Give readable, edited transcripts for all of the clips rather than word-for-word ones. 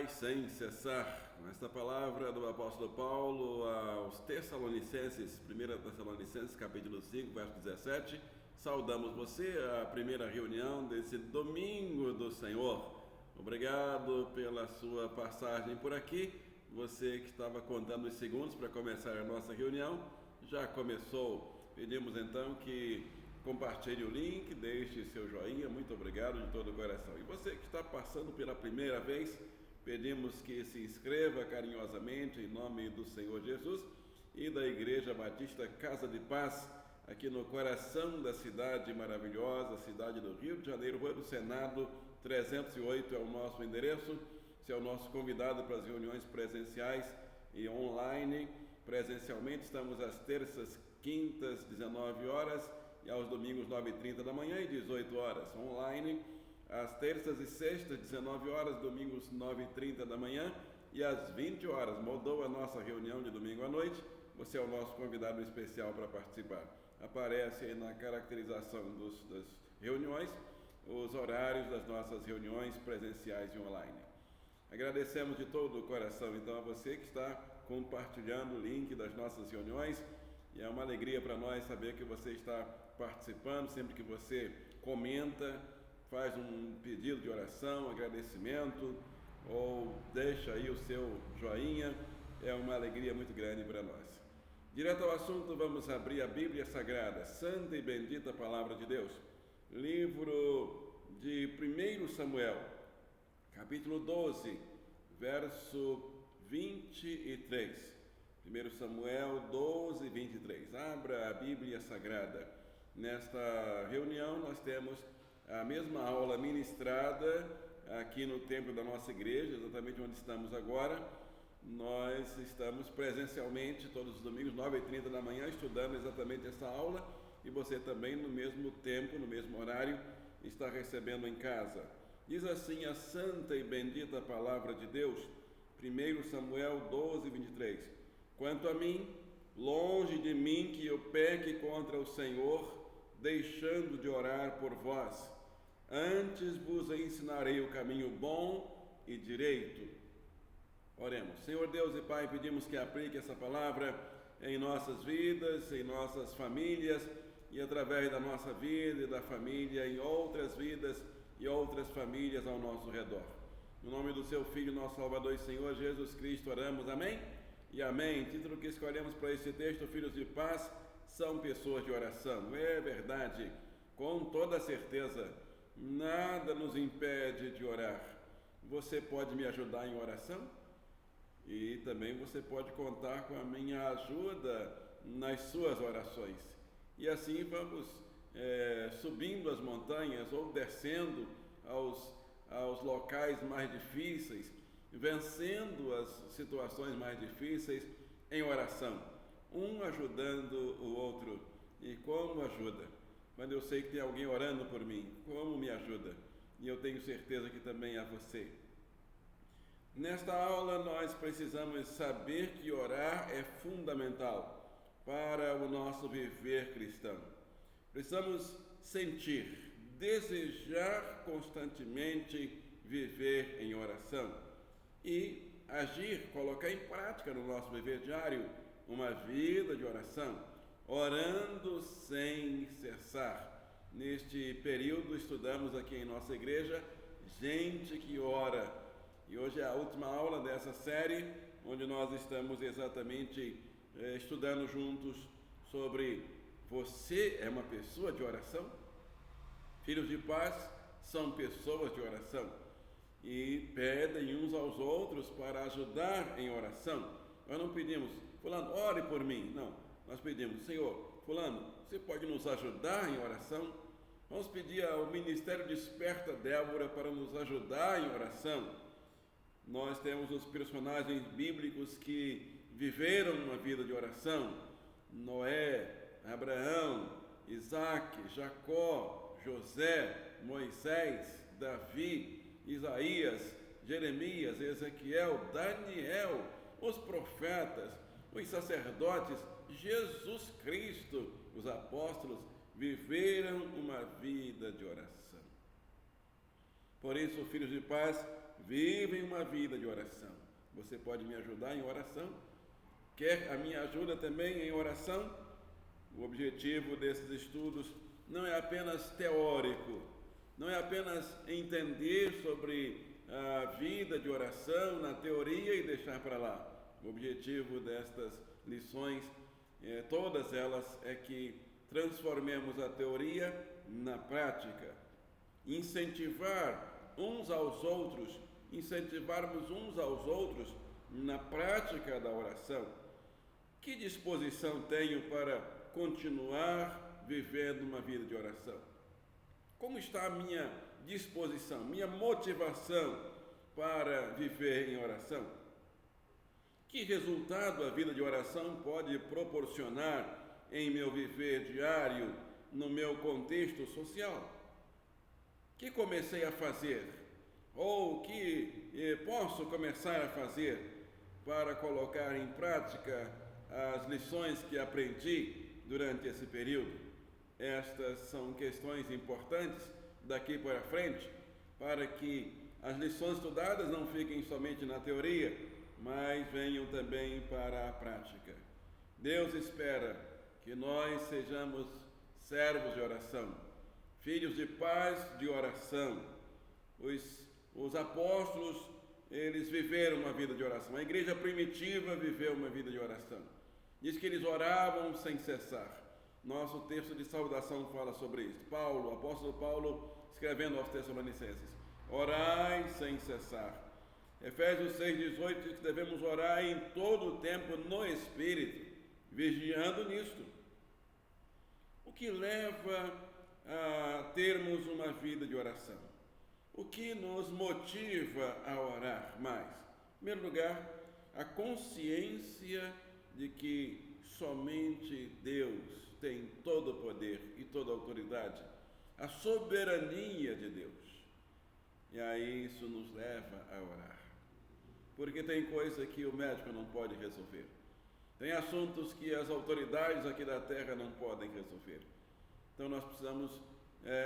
Orai sem cessar. Com esta palavra do apóstolo Paulo aos Tessalonicenses, 1 Tessalonicenses, capítulo 5, verso 17, saudamos você, a primeira reunião desse domingo do Senhor. Obrigado pela sua passagem por aqui. Você que estava contando os segundos para começar a nossa reunião, já começou. Pedimos então que compartilhe o link, deixe seu joinha, muito obrigado de todo o coração. E você que está passando pela primeira vez, pedimos que se inscreva carinhosamente em nome do Senhor Jesus e da Igreja Batista Casa de Paz, aqui no coração da cidade maravilhosa, cidade do Rio de Janeiro, Rua do Senado 308 é o nosso endereço. Você é o nosso convidado para as reuniões presenciais e online. Presencialmente estamos às terças, quintas, 19 horas, e aos domingos 9h30 da manhã e 18 horas. Online, às terças e sextas, 19 horas, domingos 9h30 da manhã e às 20 horas. Mudou a nossa reunião de domingo à noite, você é o nosso convidado especial para participar. Aparece aí na caracterização das reuniões os horários das nossas reuniões presenciais e online. Agradecemos de todo o coração então a você que está compartilhando o link das nossas reuniões. E é uma alegria para nós saber que você está participando. Sempre que você comenta, faz um pedido de oração, agradecimento, ou deixa aí o seu joinha, é uma alegria muito grande para nós. Direto ao assunto, vamos abrir a Bíblia Sagrada, Santa e Bendita Palavra de Deus, livro de 1 Samuel, capítulo 12, verso 23. 1 Samuel 12, 23. Abra a Bíblia Sagrada. Nesta reunião nós temos a mesma aula ministrada aqui no templo da nossa igreja, exatamente onde estamos agora. Nós estamos presencialmente todos os domingos, 9h30 da manhã, estudando exatamente essa aula, e você também no mesmo tempo, no mesmo horário, está recebendo em casa. Diz assim a santa e bendita palavra de Deus, 1 Samuel 12, 23. Quanto a mim, longe de mim que eu peque contra o Senhor, deixando de orar por vós. Antes vos ensinarei o caminho bom e direito. Oremos. Senhor Deus e Pai, pedimos que aplique essa palavra em nossas vidas, em nossas famílias, e através da nossa vida e da família, em outras vidas e outras famílias ao nosso redor. No nome do seu Filho, nosso Salvador e Senhor Jesus Cristo, oramos. Amém? E amém. Título que escolhemos para esse texto, filhos de paz, são pessoas de oração. É verdade, com toda certeza, nada nos impede de orar. Você pode me ajudar em oração? E também você pode contar com a minha ajuda nas suas orações. E assim vamos subindo as montanhas ou descendo aos locais mais difíceis, vencendo as situações mais difíceis em oração, um ajudando o outro. E como ajuda? Quando eu sei que tem alguém orando por mim, como me ajuda? E eu tenho certeza que também é você. Nesta aula nós precisamos saber que orar é fundamental para o nosso viver cristão. Precisamos sentir, desejar constantemente viver em oração e agir, colocar em prática no nosso viver diário uma vida de oração, orando sem cessar. Neste período estudamos aqui em nossa igreja gente que ora, e hoje é a última aula dessa série, onde nós estamos exatamente estudando juntos sobre: você é uma pessoa de oração? Filhos de paz são pessoas de oração e pedem uns aos outros para ajudar em oração. Nós não pedimos: fulano, ore por mim. Não, nós pedimos: Senhor, fulano, você pode nos ajudar em oração? Vamos pedir ao Ministério Desperta Débora para nos ajudar em oração. Nós temos os personagens bíblicos que viveram uma vida de oração: Noé, Abraão, Isaac, Jacó, José, Moisés, Davi, Isaías, Jeremias, Ezequiel, Daniel, os profetas, os sacerdotes, Jesus Cristo, os apóstolos, viveram uma vida de oração. Por isso, filhos de paz, vivem uma vida de oração. Você pode me ajudar em oração? Quer a minha ajuda também em oração? O objetivo desses estudos não é apenas teórico, não é apenas entender sobre a vida de oração na teoria e deixar para lá. O objetivo destas lições, todas elas, é que transformemos a teoria na prática. Incentivarmos uns aos outros na prática da oração. Que disposição tenho para continuar vivendo uma vida de oração? Como está a minha disposição, minha motivação para viver em oração? Que resultado a vida de oração pode proporcionar em meu viver diário, no meu contexto social? Que comecei a fazer, ou que posso começar a fazer para colocar em prática as lições que aprendi durante esse período? Estas são questões importantes daqui para frente, para que as lições estudadas não fiquem somente na teoria, mas venham também para a prática. Deus espera que nós sejamos servos de oração, filhos de paz de oração. Os apóstolos, eles viveram uma vida de oração. A igreja primitiva viveu uma vida de oração. Diz que eles oravam sem cessar. Nosso texto de saudação fala sobre isso. Paulo, o apóstolo Paulo, escrevendo aos Tessalonicenses: orai sem cessar. Efésios 6,18 diz que devemos orar em todo o tempo no Espírito, vigiando nisto. O que leva a termos uma vida de oração? O que nos motiva a orar mais? Em primeiro lugar, a consciência de que somente Deus tem todo o poder e toda a autoridade, a soberania de Deus. E aí isso nos leva a orar. Porque tem coisa que o médico não pode resolver. Tem assuntos que as autoridades aqui da terra não podem resolver. Então nós precisamos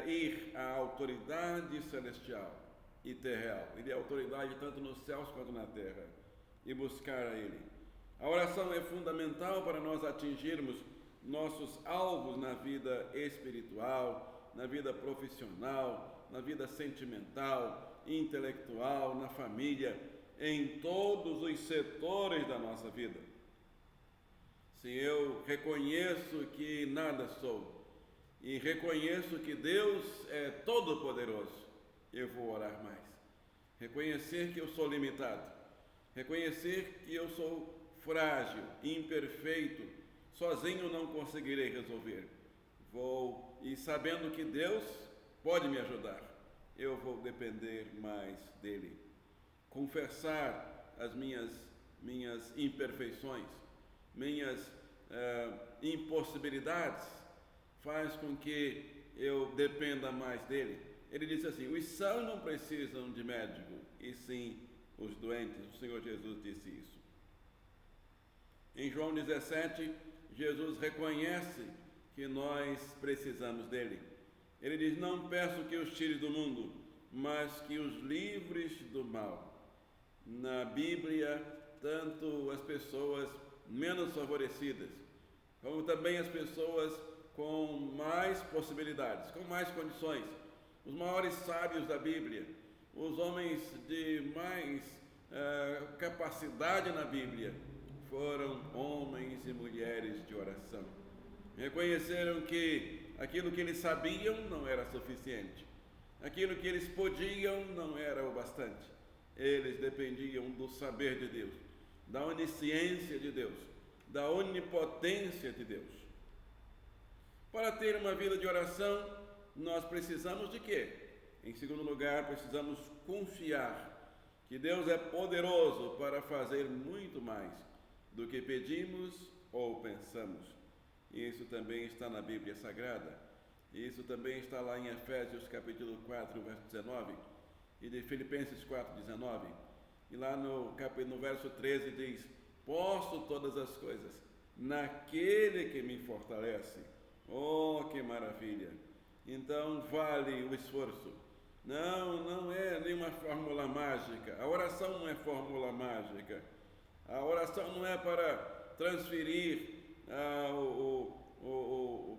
ir à autoridade celestial e terrenal. Ele é autoridade tanto nos céus quanto na terra, e buscar a Ele. A oração é fundamental para nós atingirmos nossos alvos na vida espiritual, na vida profissional, na vida sentimental, intelectual, na família, em todos os setores da nossa vida. Se eu reconheço que nada sou e reconheço que Deus é todo-poderoso, eu vou orar mais. Reconhecer que eu sou limitado, reconhecer que eu sou frágil, imperfeito, sozinho não conseguirei resolver. E sabendo que Deus pode me ajudar, eu vou depender mais dele. Confessar as minhas imperfeições, minhas impossibilidades, faz com que eu dependa mais dele. Ele diz assim: os sãos não precisam de médico, e sim os doentes. O Senhor Jesus disse isso. Em João 17, Jesus reconhece que nós precisamos dele. Ele diz: não peço que os tire do mundo, mas que os livres do mal. Na Bíblia, tanto as pessoas menos favorecidas, como também as pessoas com mais possibilidades, com mais condições, os maiores sábios da Bíblia, os homens de mais capacidade na Bíblia, foram homens e mulheres de oração. Reconheceram que aquilo que eles sabiam não era suficiente, aquilo que eles podiam não era o bastante. Eles dependiam do saber de Deus, da onisciência de Deus, da onipotência de Deus. Para ter uma vida de oração, nós precisamos de quê? Em segundo lugar, precisamos confiar que Deus é poderoso para fazer muito mais do que pedimos ou pensamos. Isso também está na Bíblia Sagrada. Isso também está lá em Efésios capítulo 4, verso 19, e de Filipenses 4, 19. E lá no verso 13 diz: posso todas as coisas naquele que me fortalece. Oh, que maravilha! Então vale o esforço, Não é nenhuma fórmula mágica. A oração não é fórmula mágica. A oração não é para transferir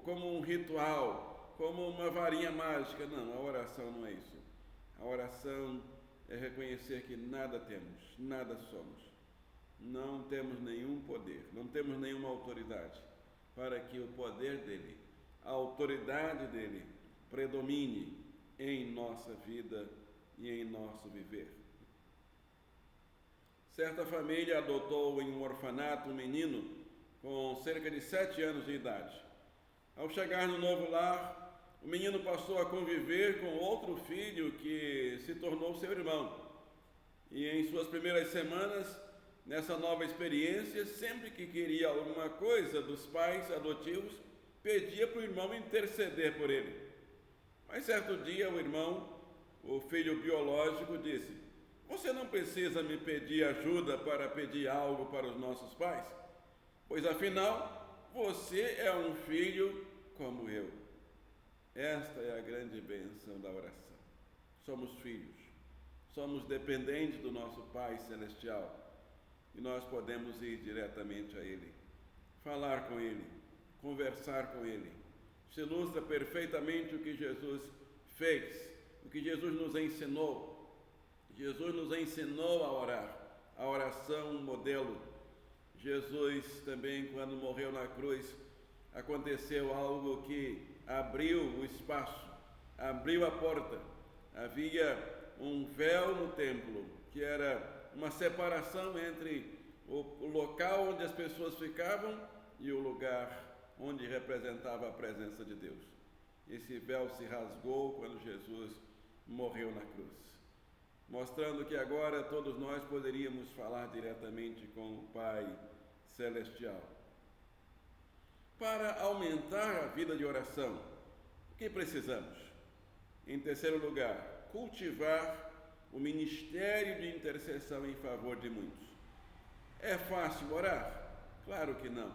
como um ritual, como uma varinha mágica. Não, a oração não é isso. A oração é reconhecer que nada temos, nada somos. Não temos nenhum poder, não temos nenhuma autoridade para que o poder dele, a autoridade dele, predomine em nossa vida e em nosso viver. Certa família adotou em um orfanato um menino com cerca de 7 anos de idade. Ao chegar no novo lar, o menino passou a conviver com outro filho que se tornou seu irmão. E em suas primeiras semanas, nessa nova experiência, sempre que queria alguma coisa dos pais adotivos, pedia para o irmão interceder por ele. Mas certo dia o irmão, o filho biológico, disse: "Você não precisa me pedir ajuda para pedir algo para os nossos pais, pois afinal você é um filho como eu." Esta é a grande bênção da oração. Somos filhos, somos dependentes do nosso Pai Celestial e nós podemos ir diretamente a Ele, falar com Ele, conversar com Ele. Isso ilustra perfeitamente o que Jesus fez, o que Jesus nos ensinou. Jesus nos ensinou a orar, a oração modelo. Jesus também, quando morreu na cruz, aconteceu algo que abriu o espaço, abriu a porta. Havia um véu no templo, que era uma separação entre o local onde as pessoas ficavam e o lugar onde representava a presença de Deus. Esse véu se rasgou quando Jesus morreu na cruz, mostrando que agora todos nós poderíamos falar diretamente com o Pai Celestial. Para aumentar a vida de oração, o que precisamos? Em terceiro lugar, cultivar o ministério de intercessão em favor de muitos. É fácil orar? Claro que não.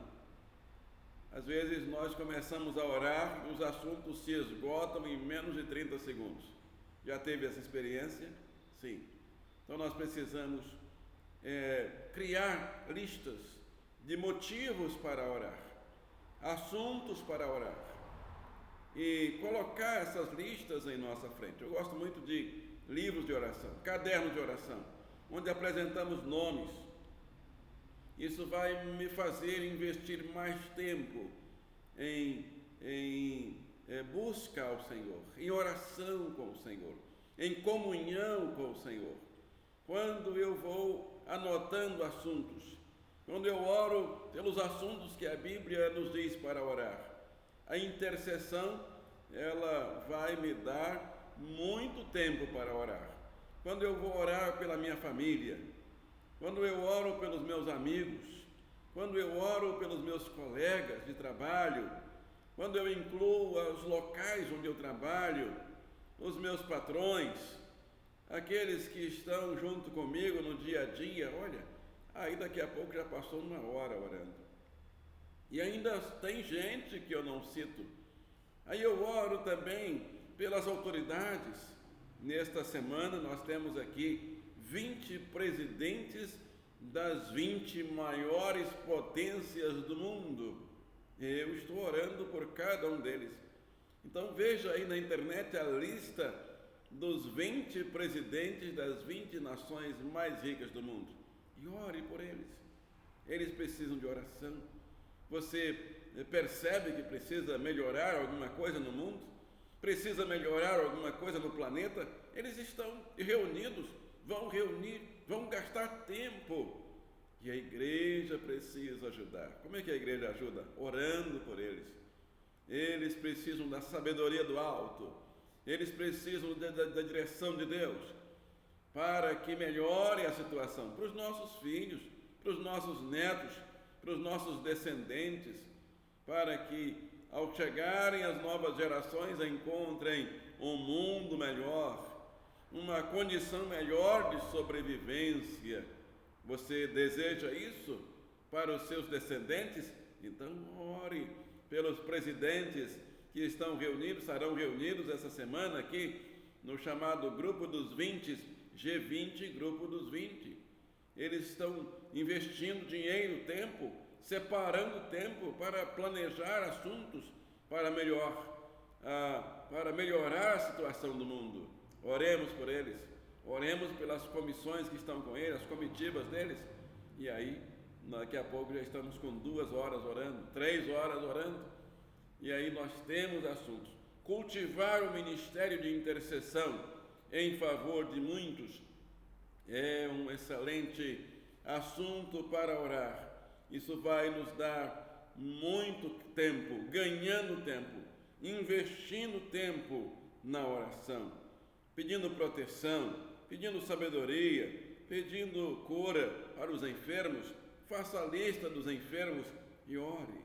Às vezes nós começamos a orar e os assuntos se esgotam em menos de 30 segundos. Já teve essa experiência? Sim. Então nós precisamos criar listas de motivos para orar, assuntos para orar, e colocar essas listas em nossa frente. Eu gosto muito de livros de oração, cadernos de oração, onde apresentamos nomes. Isso vai me fazer investir mais tempo em busca ao Senhor, em oração com o Senhor, em comunhão com o Senhor. Quando eu vou anotando assuntos, quando eu oro pelos assuntos que a Bíblia nos diz para orar, a intercessão, ela vai me dar muito tempo para orar. Quando eu vou orar pela minha família, quando eu oro pelos meus amigos, quando eu oro pelos meus colegas de trabalho, quando eu incluo os locais onde eu trabalho, os meus patrões, aqueles que estão junto comigo no dia a dia, olha, aí daqui a pouco já passou 1 hora orando. E ainda tem gente que eu não cito. Aí eu oro também pelas autoridades. Nesta semana nós temos aqui 20 presidentes das 20 maiores potências do mundo. Eu estou orando por cada um deles. Então veja aí na internet a lista dos 20 presidentes das 20 nações mais ricas do mundo. E ore por eles. Eles precisam de oração. Você percebe que precisa melhorar alguma coisa no mundo? Precisa melhorar alguma coisa no planeta? Eles estão reunidos, vão reunir, vão gastar tempo. E a igreja precisa ajudar. Como é que a igreja ajuda? Orando por eles. Eles precisam da sabedoria do alto. Eles precisam da direção de Deus para que melhore a situação para os nossos filhos, para os nossos netos, para os nossos descendentes, para que ao chegarem as novas gerações encontrem um mundo melhor, uma condição melhor de sobrevivência. Você deseja isso para os seus descendentes? Então ore pelos presidentes que estão reunidos, estarão reunidos essa semana aqui no chamado Grupo dos 20, G20, Grupo dos 20. Eles estão investindo dinheiro, tempo, separando tempo para planejar assuntos para melhorar a situação do mundo. Oremos por eles, oremos pelas comissões que estão com eles, as comitivas deles, e aí daqui a pouco já estamos com 2 horas orando, 3 horas orando, e aí nós temos assuntos. Cultivar o ministério de intercessão em favor de muitos é um excelente assunto para orar. Isso vai nos dar muito tempo, ganhando tempo, investindo tempo na oração, pedindo proteção, pedindo sabedoria, pedindo cura para os enfermos. Faça a lista dos enfermos e ore.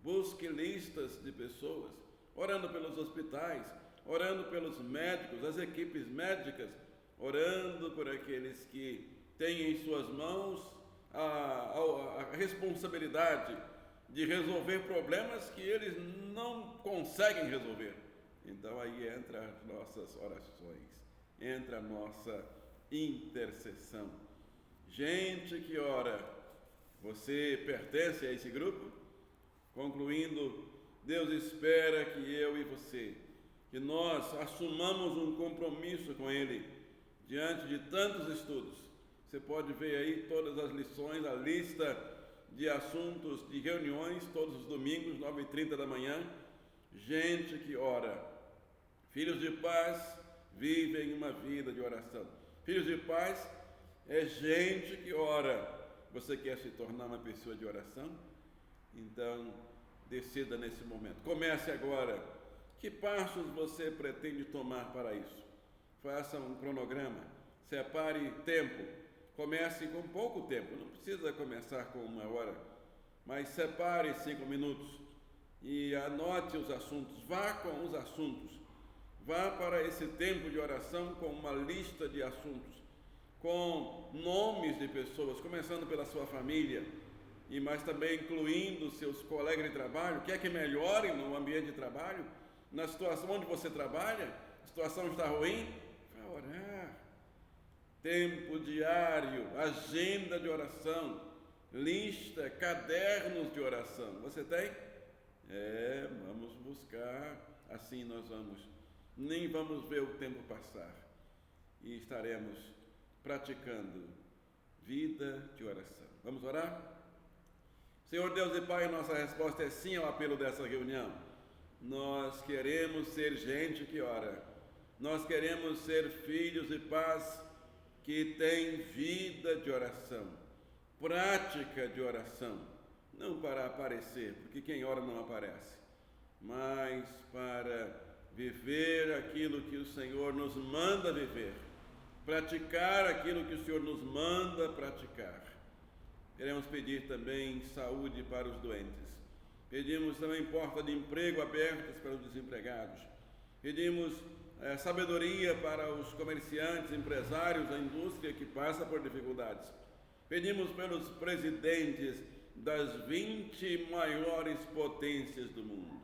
Busque listas de pessoas, orando pelos hospitais, orando pelos médicos, as equipes médicas, orando por aqueles que têm em suas mãos a responsabilidade de resolver problemas que eles não conseguem resolver. Então aí entra as nossas orações, entra a nossa intercessão. Gente que ora, você pertence a esse grupo? Concluindo, Deus espera que eu e você, que nós assumamos um compromisso com Ele diante de tantos estudos. Você pode ver aí todas as lições, a lista de assuntos, de reuniões, todos os domingos, 9h30 da manhã. Gente que ora. Filhos de paz vivem uma vida de oração. Filhos de paz é gente que ora. Você quer se tornar uma pessoa de oração? Então, decida nesse momento. Comece agora. Que passos você pretende tomar para isso? Faça um cronograma. Separe tempo. Comece com pouco tempo. Não precisa começar com 1 hora. Mas separe 5 minutos. E anote os assuntos. Vá com os assuntos. Vá para esse tempo de oração com uma lista de assuntos, com nomes de pessoas, começando pela sua família, mas também incluindo seus colegas de trabalho. Quer que melhore no ambiente de trabalho? Na situação onde você trabalha? A situação está ruim? Vá orar. Tempo diário, agenda de oração, lista, cadernos de oração. Você tem? Vamos buscar, assim nós nem vamos ver o tempo passar e estaremos praticando vida de oração. Vamos orar? Senhor Deus e Pai, nossa resposta é sim ao apelo dessa reunião. Nós queremos ser gente que ora. Nós queremos ser filhos de paz que tem vida de oração, prática de oração, não para aparecer, porque quem ora não aparece, mas para viver aquilo que o Senhor nos manda viver, praticar aquilo que o Senhor nos manda praticar. Queremos pedir também saúde para os doentes. Pedimos também porta de emprego abertas para os desempregados. Pedimos sabedoria para os comerciantes, empresários da indústria que passa por dificuldades. Pedimos pelos presidentes das 20 maiores potências do mundo.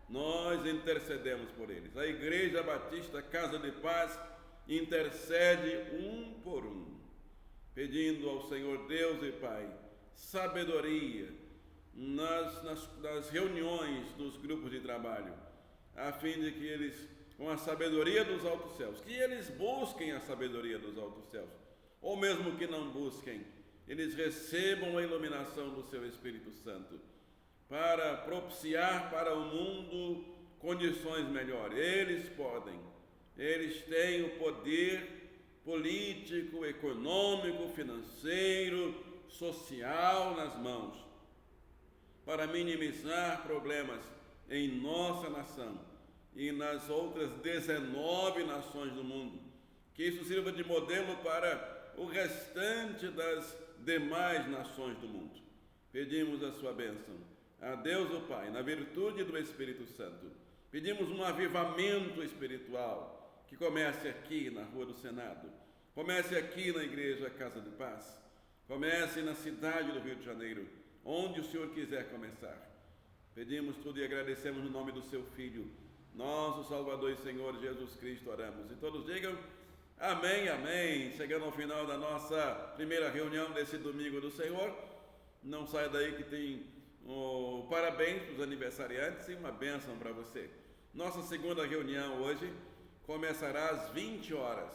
Nós intercedemos por eles. A Igreja Batista Casa de Paz intercede um por um, pedindo ao Senhor Deus e Pai sabedoria nas reuniões dos grupos de trabalho, a fim de que eles, com a sabedoria dos altos céus, que eles busquem a sabedoria dos altos céus, ou mesmo que não busquem, eles recebam a iluminação do seu Espírito Santo, para propiciar para o mundo condições melhores. Eles podem, eles têm o poder político, econômico, financeiro, social nas mãos, para minimizar problemas em nossa nação e nas outras 19 nações do mundo. Que isso sirva de modelo para o restante das demais nações do mundo. Pedimos a sua bênção a Deus o Pai, na virtude do Espírito Santo. Pedimos um avivamento espiritual que comece aqui na Rua do Senado, comece aqui na Igreja Casa de Paz, comece na cidade do Rio de Janeiro, onde o Senhor quiser começar. Pedimos tudo e agradecemos no nome do seu Filho, nosso Salvador e Senhor Jesus Cristo, oramos. E todos digam amém, amém. Chegando ao final da nossa primeira reunião desse domingo do Senhor, não saia daí que tem parabéns para os aniversariantes e uma bênção para você. Nossa segunda reunião hoje começará às 20 horas.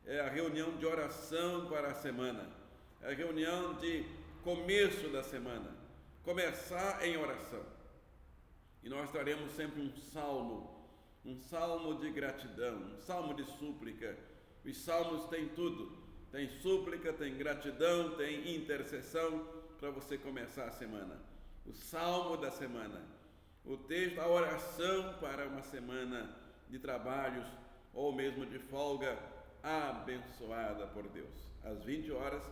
É a reunião de oração para a semana. É a reunião de começo da semana. Começar em oração. E nós traremos sempre um salmo de gratidão, um salmo de súplica. Os salmos têm tudo. Tem súplica, tem gratidão, tem intercessão para você começar a semana. O salmo da semana. O texto, a oração para uma semana de trabalhos ou mesmo de folga abençoada por Deus. Às 20 horas,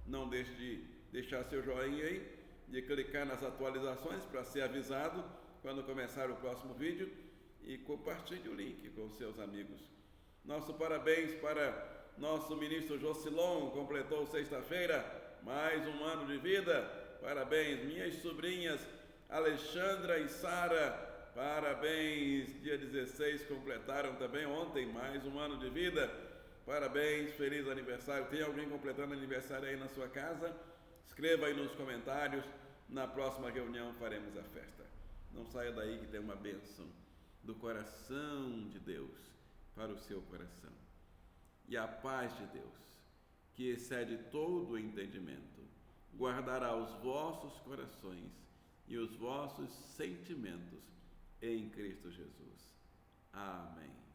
não deixe de deixar seu joinha aí, de clicar nas atualizações para ser avisado quando começar o próximo vídeo e compartilhe o link com seus amigos. Nosso parabéns para nosso ministro Jocilon, completou sexta-feira mais um ano de vida. Parabéns, minhas sobrinhas Alexandra e Sara, parabéns, dia 16 completaram também ontem mais um ano de vida. Parabéns, feliz aniversário. Tem alguém completando aniversário aí na sua casa? Escreva aí nos comentários. Na próxima reunião faremos a festa. Não saia daí que tem uma bênção do coração de Deus para o seu coração. E a paz de Deus, que excede todo o entendimento, guardará os vossos corações e os vossos sentimentos em Cristo Jesus. Amém.